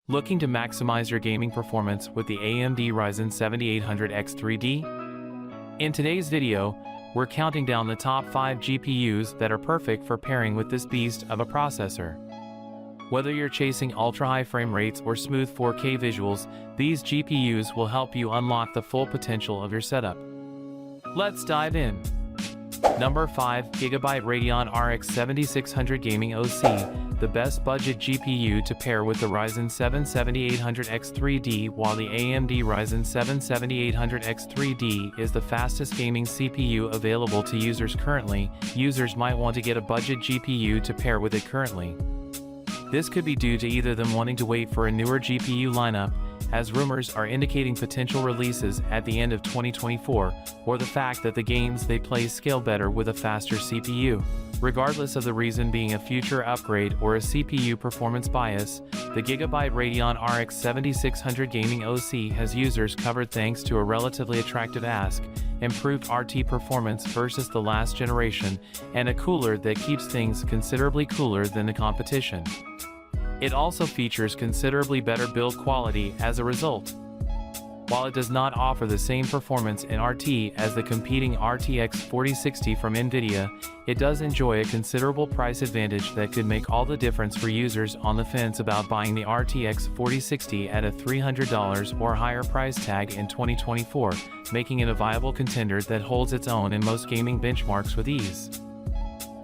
Looking to maximize your gaming performance with the AMD Ryzen 7800X3D? In today's video, we're counting down the top 5 GPUs that are perfect for pairing with this beast of a processor. Whether you're chasing ultra-high frame rates or smooth 4K visuals, these GPUs will help you unlock the full potential of your setup. Let's dive in. Number 5, GB Radeon RX 7600 Gaming OC, the best budget GPU to pair with the Ryzen 7 7800X3D, while the AMD Ryzen 7 7800X3D is the fastest gaming CPU available to users currently. Users might want to get a budget GPU to pair with it currently. This could be due to either them wanting to wait for a newer GPU lineup, as rumors are indicating potential releases at the end of 2024, or the fact that the games they play scale better with a faster CPU. Regardless of the reason being a future upgrade or a CPU performance bias, the GB Radeon RX 7600 Gaming OC has users covered thanks to a relatively attractive ask, improved RT performance versus the last generation, and a cooler that keeps things considerably cooler than the competition. It also features considerably better build quality as a result. While it does not offer the same performance in RT as the competing RTX 4060 from NVIDIA, it does enjoy a considerable price advantage that could make all the difference for users on the fence about buying the RTX 4060 at a $300 or higher price tag in 2024, making it a viable contender that holds its own in most gaming benchmarks with ease.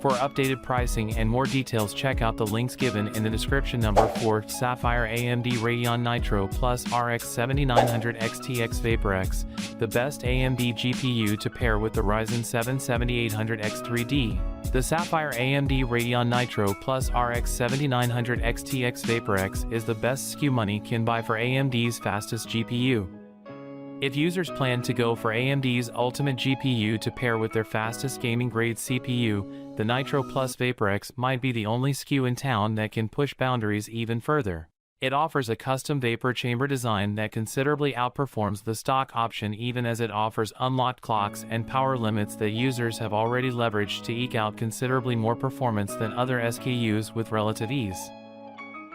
For updated pricing and more details, check out the links given in the description. Number 4, Sapphire AMD Radeon Nitro Plus RX 7900 XTX VaporX, the best AMD GPU to pair with the Ryzen 7 7800X3D. The Sapphire AMD Radeon Nitro Plus RX 7900 XTX VaporX is the best SKU money can buy for AMD's fastest GPU. If users plan to go for AMD's ultimate GPU to pair with their fastest gaming-grade CPU, the Nitro Plus VaporX might be the only SKU in town that can push boundaries even further. It offers a custom vapor chamber design that considerably outperforms the stock option, even as it offers unlocked clocks and power limits that users have already leveraged to eke out considerably more performance than other SKUs with relative ease.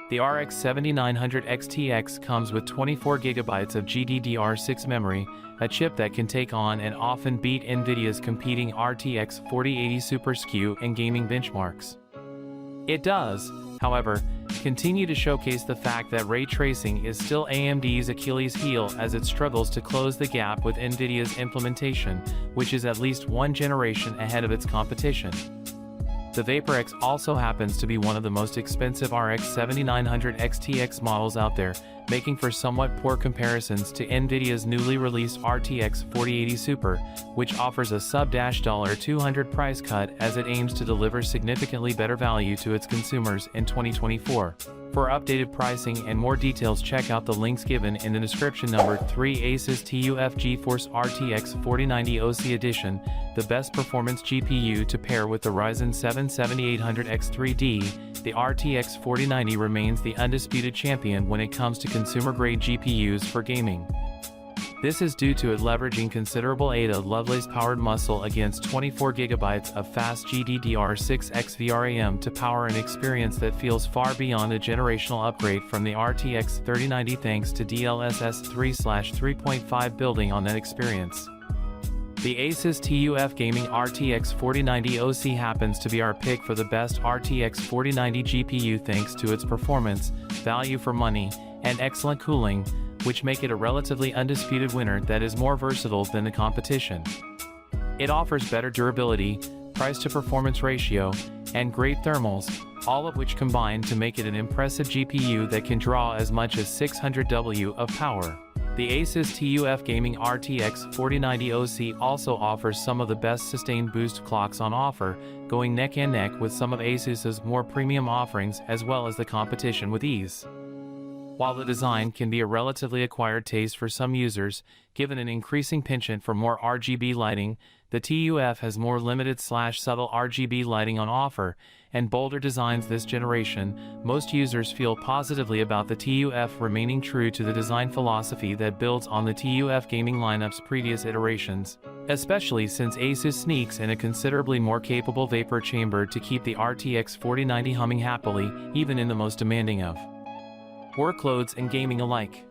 The RX 7900 XTX comes with 24 GB of GDDR6 memory, a chip that can take on and often beat NVIDIA's competing RTX 4080 Super SKU in gaming benchmarks. It does, however, continue to showcase the fact that ray tracing is still AMD's Achilles heel as it struggles to close the gap with NVIDIA's implementation, which is at least one generation ahead of its competition. The VaporX also happens to be one of the most expensive RX 7900 XTX models out there, making for somewhat poor comparisons to NVIDIA's newly released RTX 4080 Super, which offers a sub-$200 price cut as it aims to deliver significantly better value to its consumers in 2024. For updated pricing and more details, check out the links given in the description. Number 3, Asus TUF GeForce RTX 4090 OC Edition, the best performance GPU to pair with the Ryzen 7 7800X3D. The RTX 4090 remains the undisputed champion when it comes to consumer-grade GPUs for gaming. This is due to it leveraging considerable Ada Lovelace-powered muscle against 24 GB of fast GDDR6 XVRAM to power an experience that feels far beyond a generational upgrade from the RTX 3090 thanks to DLSS 3/3.5 building on that experience. The Asus TUF Gaming RTX 4090 OC happens to be our pick for the best RTX 4090 GPU thanks to its performance, value for money, and excellent cooling, which make it a relatively undisputed winner that is more versatile than the competition. It offers better durability, price-to-performance ratio, and great thermals, all of which combine to make it an impressive GPU that can draw as much as 600 W of power. The Asus TUF Gaming RTX 4090 OC also offers some of the best sustained boost clocks on offer, going neck and neck with some of Asus's more premium offerings as well as the competition with ease. While the design can be a relatively acquired taste for some users, given an increasing penchant for more RGB lighting, the TUF has more limited/subtle RGB lighting on offer, and bolder designs this generation. Most users feel positively about the TUF remaining true to the design philosophy that builds on the TUF gaming lineup's previous iterations, especially since Asus sneaks in a considerably more capable vapor chamber to keep the RTX 4090 humming happily, even in the most demanding of workloads and gaming alike.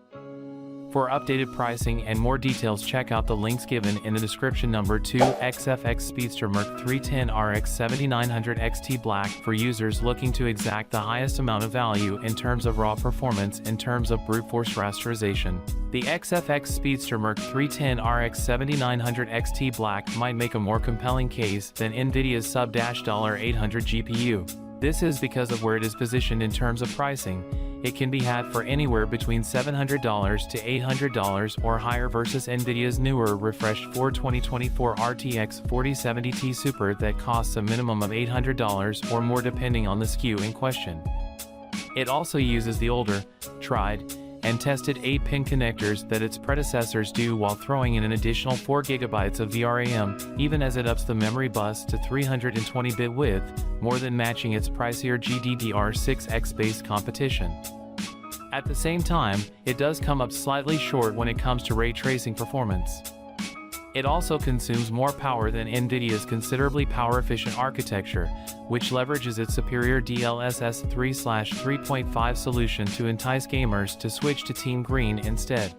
For updated pricing and more details, check out the links given in the description. Number 2, XFX Speedster Merc 310RX 7900XT Black. For users looking to exact the highest amount of value in terms of raw performance in terms of brute force rasterization, the XFX Speedster Merc 310RX 7900XT Black might make a more compelling case than NVIDIA's sub-$800 GPU. This is because of where it is positioned in terms of pricing. It can be had for anywhere between $700 to $800 or higher versus NVIDIA's newer refreshed 2024 RTX 4070 Ti Super that costs a minimum of $800 or more depending on the SKU in question. It also uses the older, tried, and tested 8-pin connectors that its predecessors do, while throwing in an additional 4 GB of VRAM, even as it ups the memory bus to 320-bit width, more than matching its pricier GDDR6X-based competition. At the same time, it does come up slightly short when it comes to ray tracing performance. It also consumes more power than NVIDIA's considerably power-efficient architecture, which leverages its superior DLSS 3/3.5 solution to entice gamers to switch to Team Green instead.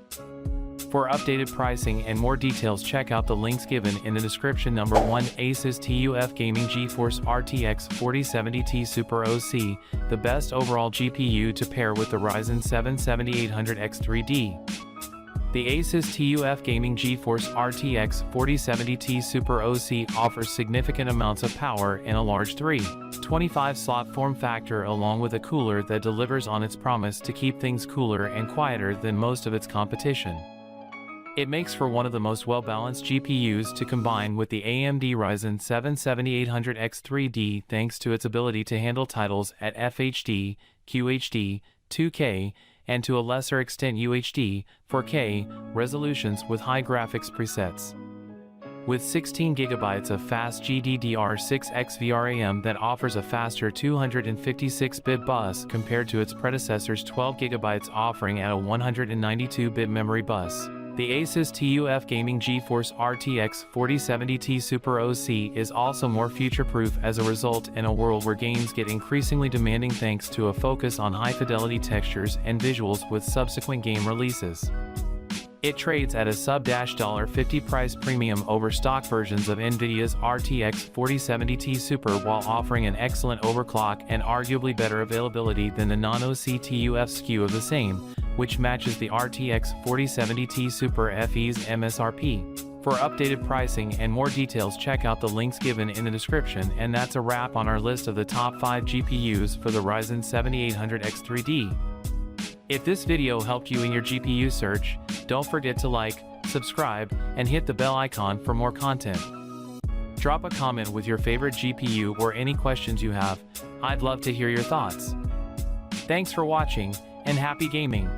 For updated pricing and more details, check out the links given in the description. Number 1, Asus TUF Gaming GeForce RTX 4070 Ti Super OC, the best overall GPU to pair with the Ryzen 7800X3D. The Asus TUF Gaming GeForce RTX 4070 Ti Super OC offers significant amounts of power in a large 3.25-slot form factor, along with a cooler that delivers on its promise to keep things cooler and quieter than most of its competition. It makes for one of the most well-balanced GPUs to combine with the AMD Ryzen 7800X3D, thanks to its ability to handle titles at FHD, QHD, 2K, and to a lesser extent UHD, 4K, resolutions with high graphics presets. With 16 GB of fast GDDR6X VRAM that offers a faster 256-bit bus compared to its predecessor's 12 GB offering at a 192-bit memory bus, the Asus TUF Gaming GeForce RTX 4070 Ti Super OC is also more future-proof as a result, in a world where games get increasingly demanding thanks to a focus on high-fidelity textures and visuals with subsequent game releases. It trades at a sub-$50 price premium over stock versions of NVIDIA's RTX 4070 Ti Super, while offering an excellent overclock and arguably better availability than the non-OC TUF SKU of the same, which matches the RTX 4070 Ti Super FE's MSRP. For updated pricing and more details, check out the links given in the description. And that's a wrap on our list of the top 5 GPUs for the Ryzen 7800X3D. If this video helped you in your GPU search, don't forget to like, subscribe, and hit the bell icon for more content. Drop a comment with your favorite GPU or any questions you have. I'd love to hear your thoughts. Thanks for watching, and happy gaming!